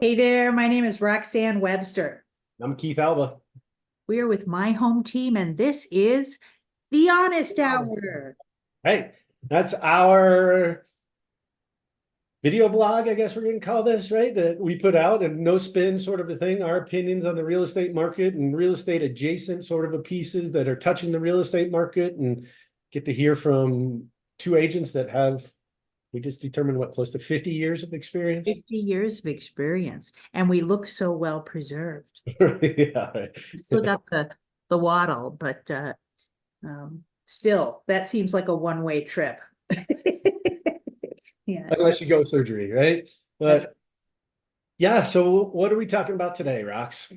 Hey there, my name is Roxane Webster. I'm Keith Alba. We are with my home team, and this is the Honest Hour. Hey, that's our video blog, I guess we're going to call this, right? That we put out, and no spin sort of a thing. Our opinions on the real estate market and real estate adjacent sort of a pieces that are touching the real estate market, and get to hear from two agents that have, we just determined what, close to 50 years of experience. 50 years of experience, and we look so well preserved. Yeah, right. Still got the waddle, but still, that seems like a one-way trip. Yeah. Unless you go surgery, right? But yeah, so what are we talking about today, Rox?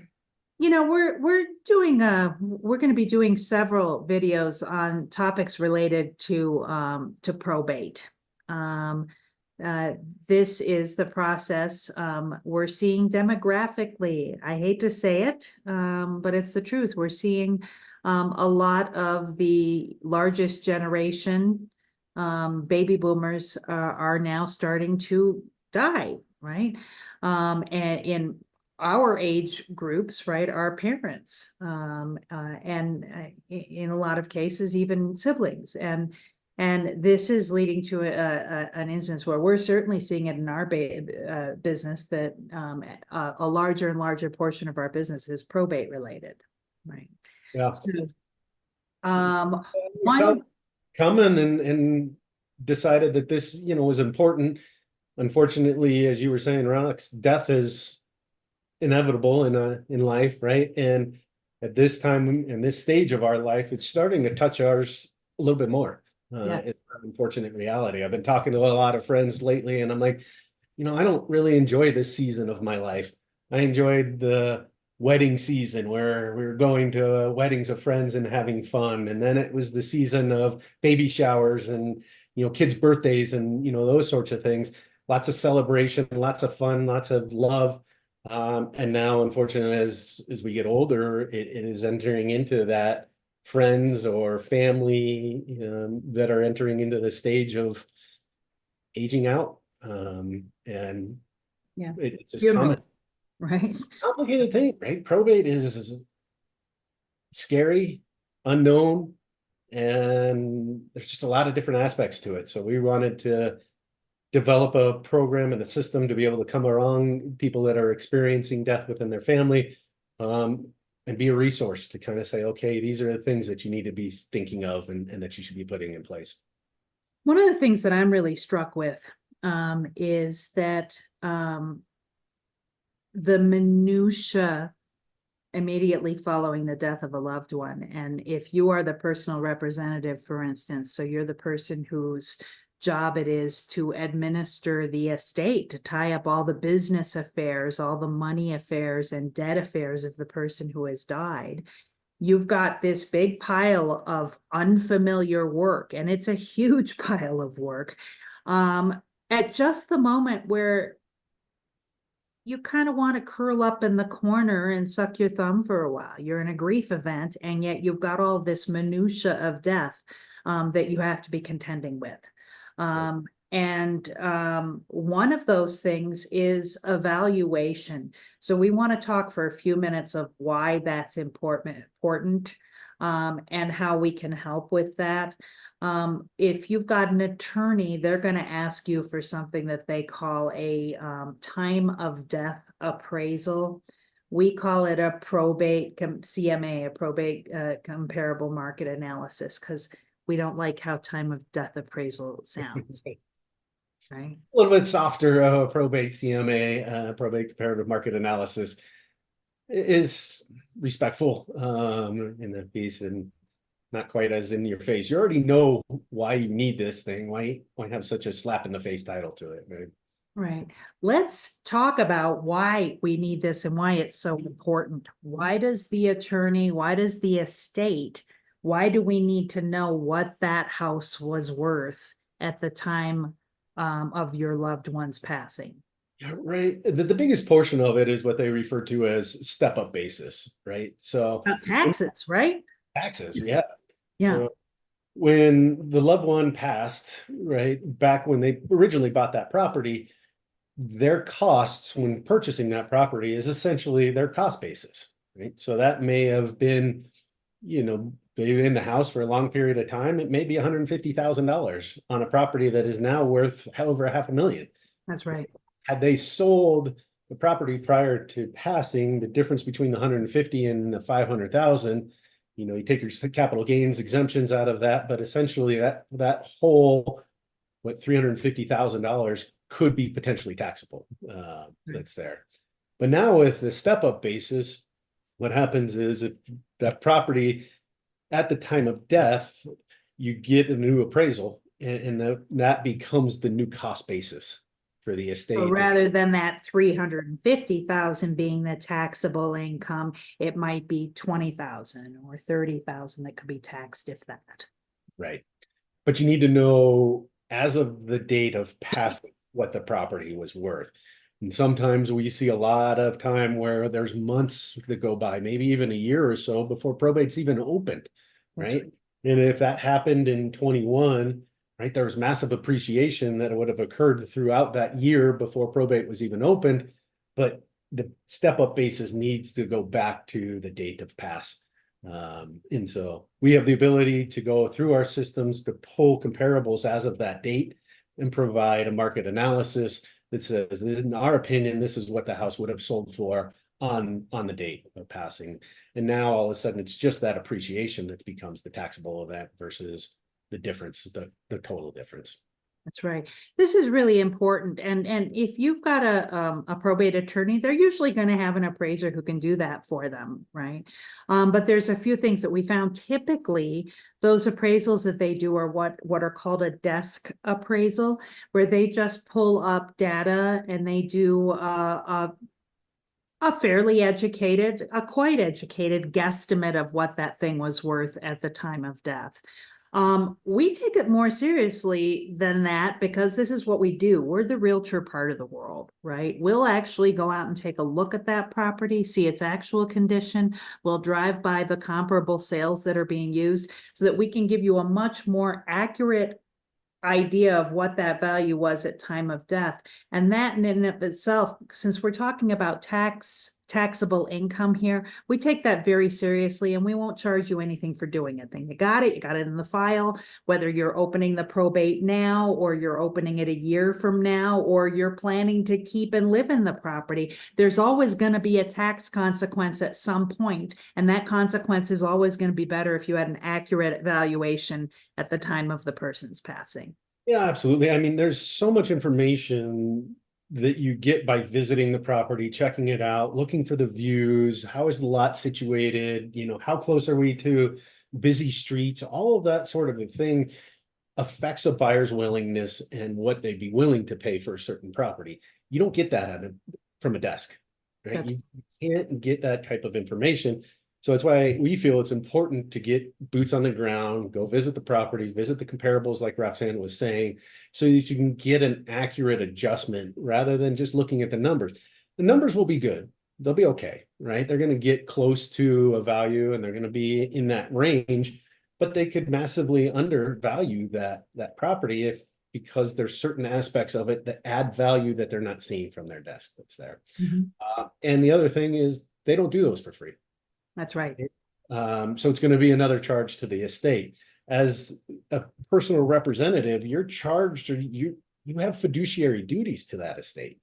You know, we're going to be doing several videos on topics related to probate. This is the process we're seeing demographically. I hate to say it, but it's the truth. We're seeing a lot of the largest generation, baby boomers, are now starting to die, right? And in our age groups, right, our parents, and in a lot of cases, even siblings. And this is leading to an instance where we're certainly seeing it in our business that a larger and larger portion of our business is probate related, right? Yeah. So, We saw it coming and decided that this, was important. Unfortunately, as you were saying, Rox, death is inevitable in life, right? And at this time in this stage of our life, it's starting to touch ours a little bit more. Yeah. It's an unfortunate reality. I've been talking to a lot of friends lately, and I'm like, I don't really enjoy this season of my life. I enjoyed the wedding season where we were going to weddings of friends and having fun. And then it was the season of baby showers and, kids' birthdays and, those sorts of things. Lots of celebration, lots of fun, lots of love. And now, unfortunately, as we get older, it is entering into that friends or family that are entering into the stage of aging out. And Yeah, it's just funerals, right? complicated thing, right? Probate is scary, unknown, and there's just a lot of different aspects to it. So we wanted to develop a program and a system to be able to come around people that are experiencing death within their family, and be a resource to kind of say, okay, these are the things that you need to be thinking of and that you should be putting in place. One of the things that I'm really struck with is that the minutia immediately following the death of a loved one. And if you are the personal representative, for instance, so you're the person whose job it is to administer the estate, to tie up all the business affairs, all the money affairs and debt affairs of the person who has died, you've got this big pile of unfamiliar work, and it's a huge pile of work, at just the moment where you kind of want to curl up in the corner and suck your thumb for a while. You're in a grief event, and yet you've got all this minutia of death that you have to be contending with. And one of those things is evaluation. So we want to talk for a few minutes of why that's important, and how we can help with that. If you've got an attorney, they're going to ask you for something that they call a time of death appraisal. We call it a probate CMA, a probate comparable market analysis, because we don't like how time of death appraisal sounds. Right? A little bit softer. Probate CMA, probate comparative market analysis, is respectful in the piece and not quite as in your face. You already know why you need this thing. Why have such a slap in the face title to it, right? Right. Let's talk about why we need this and why it's so important. Why does the attorney, why does the estate, why do we need to know what that house was worth at the time of your loved one's passing? Yeah, right. The biggest portion of it is what they refer to as step-up basis, right? So Taxes, right? taxes, yeah. Yeah. So when the loved one passed, right, back when they originally bought that property, their costs when purchasing that property is essentially their cost basis, right? So that may have been, they've been in the house for a long period of time. It may be $150,000 on a property that is now worth over $500,000. That's right. Had they sold the property prior to passing, the difference between the 150 and the 500,000, you take your capital gains exemptions out of that, but essentially that whole, $350,000 could be potentially taxable, that's there. But now with the step up basis, what happens is if that property at the time of death, you get a new appraisal, and that becomes the new cost basis for the So estate. rather than that 350,000 being the taxable income, it might be 20,000 or 30,000 that could be taxed, if that. Right. But you need to know as of the date of passing what the property was worth. And sometimes we see a lot of time where there's months that go by, maybe even a year or so before probate's even opened, right? And if that happened in 21, right, there was massive appreciation that would have occurred throughout that year before probate was even opened. But the step up basis needs to go back to the date of pass. And so we have the ability to go through our systems to pull comparables as of that date and provide a market analysis that says, in our opinion, this is what the house would have sold for on the date of passing. And now all of a sudden it's just that appreciation that becomes the taxable event versus the difference, the total difference. That's right. This is really important. And if you've got a probate attorney, they're usually going to have an appraiser who can do that for them, right? But there's a few things that we found. Typically, those appraisals that they do are what are called a desk appraisal, where they just pull up data and they do a fairly educated, a quite educated guesstimate of what that thing was worth at the time of death. We take it more seriously than that because this is what we do. We're the realtor part of the world, right? We'll actually go out and take a look at that property, see its actual condition. We'll drive by the comparable sales that are being used so that we can give you a much more accurate idea of what that value was at time of death. And that in and of itself, since we're talking about taxable income here, we take that very seriously and we won't charge you anything for doing it. Then you got it in the file, whether you're opening the probate now or you're opening it a year from now, or you're planning to keep and live in the property. There's always going to be a tax consequence at some point, and that consequence is always going to be better if you had an accurate valuation at the time of the person's passing. Yeah, absolutely. I mean, there's so much information that you get by visiting the property, checking it out, looking for the views. How is the lot situated? How close are we to busy streets? All of that sort of a thing affects a buyer's willingness and what they'd be willing to pay for a certain property. You don't get that from a desk, right? You can't get that type of information. So that's why we feel it's important to get boots on the ground, go visit the properties, visit the comparables like Roxane was saying, so that you can get an accurate adjustment rather than just looking at the numbers. The numbers will be good. They'll be okay, right? They're going to get close to a value and they're going to be in that range, but they could massively undervalue that property because there's certain aspects of it that add value that they're not seeing from their desk that's there. And the other thing is they don't do those for free. That's right. So it's going to be another charge to the estate. As a personal representative, you're charged, or you have fiduciary duties to that estate,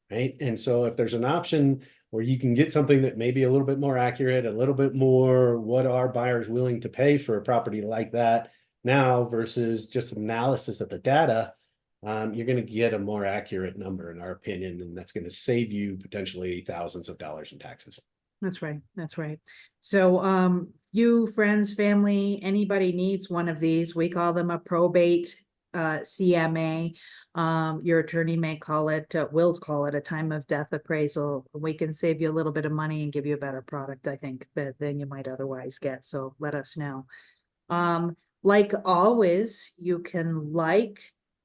right? And so if there's an option where you can get something that may be a little bit more accurate, a little bit more what are buyers willing to pay for a property like that now versus just analysis of the data, you're going to get a more accurate number, in our opinion, and that's going to save you potentially thousands of dollars in taxes. That's right. That's right. So, you, friends, family, anybody needs one of these. We call them a probate CMA. Your attorney may call it, will call it a time of death appraisal. We can save you a little bit of money and give you a better product, I think, than you might otherwise get. So let us know. Like always, you can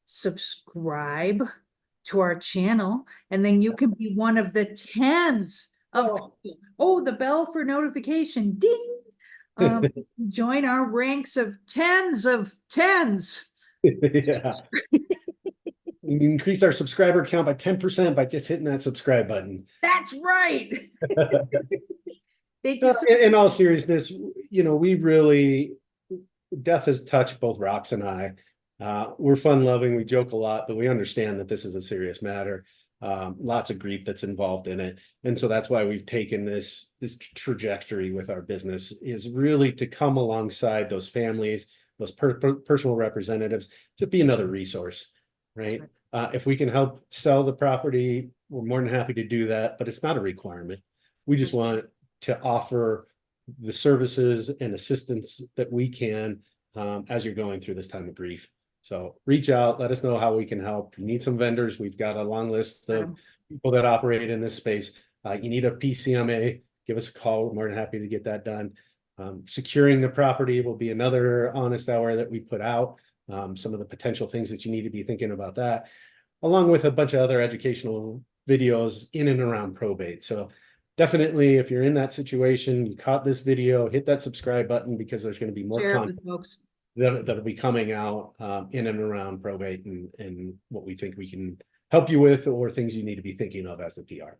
subscribe to our channel, and then you can be one of the tens of, the bell for notification, ding. Join our ranks of tens of tens. Yeah. We can increase our subscriber count by 10% by just hitting that subscribe button. That's right. Thank you. No, in all seriousness, we really, death has touched both Rox and I. We're fun loving, we joke a lot, but we understand that this is a serious matter. Lots of grief that's involved in it. And so that's why we've taken this trajectory with our business, is really to come alongside those families, those personal representatives, to be another resource, right? If we can help sell the property, we're more than happy to do that, but it's not a requirement. We just want to offer the services and assistance that we can as you're going through this time of grief. So reach out, let us know how we can help. You need some vendors. We've got a long list of people that operate in this space. You need a PCMA, give us a call. We're more than happy to get that done. Securing the property will be another honest hour that we put out. Some of the potential things that you need to be thinking about that, along with a bunch of other educational videos in and around probate. So definitely, if you're in that situation, you caught this video, hit that subscribe button, because there's going to be more content folks that'll be coming out in and around probate and what we think we can help you with, or things you need to be thinking of as the PR.